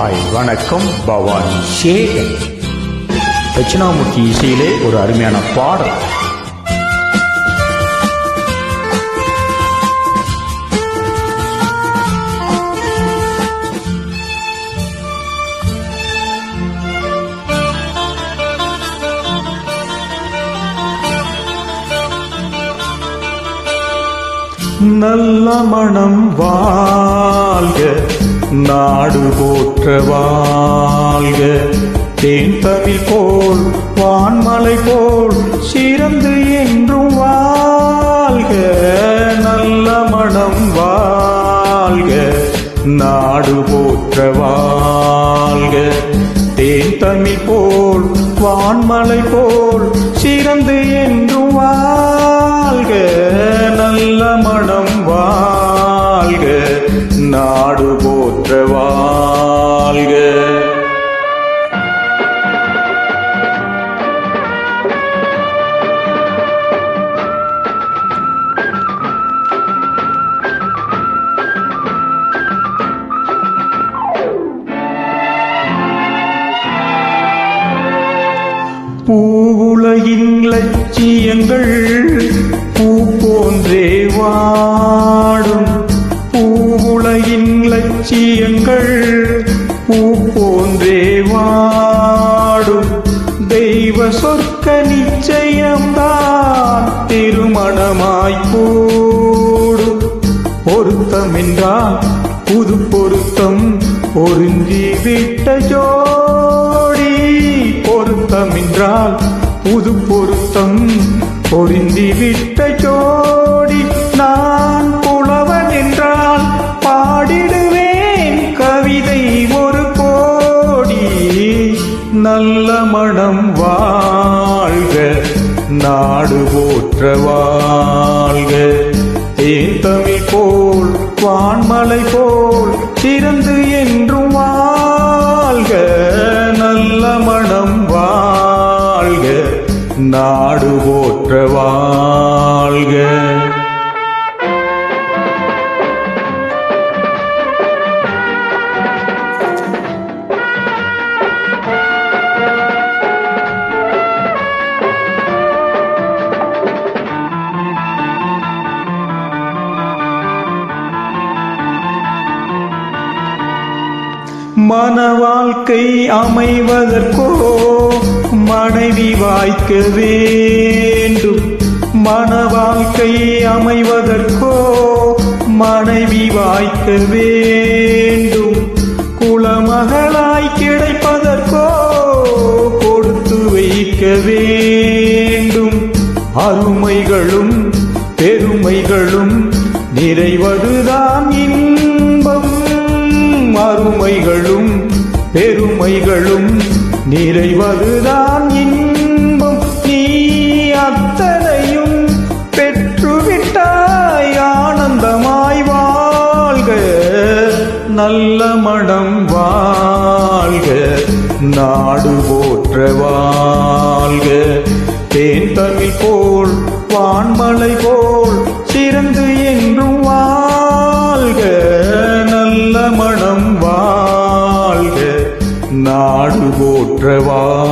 Hi வணக்கம், பவானி சேகர். தட்சிணாமூர்த்தி இசையிலே ஒரு அருமையான பாடல். நல்ல மனம் வாழ்க, நாடு போற்ற வாழ்க, தேன் தமிழ் போல் வான்மலை போல் சிறந்து என்றும் வாழ்க. நல்ல மனம் வாழ்க, நாடு போற்ற வாழ்க, தேன் தமிழ் போல் வான்மலை போல் சிறந்து என்றும் வாழ்க. நல்ல மனம் வாழ்க, நாடு போற்ற வாழ்க. பூவுலகின் லட்சியங்கள் பூ போன்றே வாடும். பூவுலகின் லட்சியங்கள் பூ போன்றே வாடும். தெய்வ சொர்க்க நிச்சயம்தான் திருமணமாய் கூடும். பொருத்தம் என்றால் புது பொருத்தம் பொருந்தி விட்ட ஜோடி. பொருத்தம் என்றால் புது பொருத்தம் பொருந்தி விட்ட ஜோடி. நான் புலவன் என்றால் பாடிடுவேன் கவிதை ஒரு கோடி. நல்ல மனம் வாழ்க, நாடு போற்ற வாழ்க, தேன் தமிழ் போல் வான்மலை போல் சிறந்து என்றும் வாழ்க. நல்ல மனம் வாழ்க, நாடு போற்ற வாழ்க. மன வாழ்க்கை அமைவதற்கோ மனைவி வாய்க்க வேண்டும். மன வாழ்க்கை அமைவதற்கோ மனைவி வாய்க்க வேண்டும். குலமகளாய் கிடைப்பதற்கோ கொடுத்து வைக்க வேண்டும். அருமைகளும் பெருமைகளும் நிறைவதுதான் இன்பம். அருமைகளும் பெருமைகளும் நிறைவதுதான் இன்பம். நீ அத்தனையும் பெற்றுவிட்டாய், ஆனந்தமாய் வாழ்க. நல்ல மனம் வாழ்க, நாடு போற்ற வாழ்க, தேன் தமிழ் போல் வான்மலை போல் சிறந்து என்றும் வாழ்க. நல்ல மனம் வாழ்க, நாடு போற்ற வாழ்க.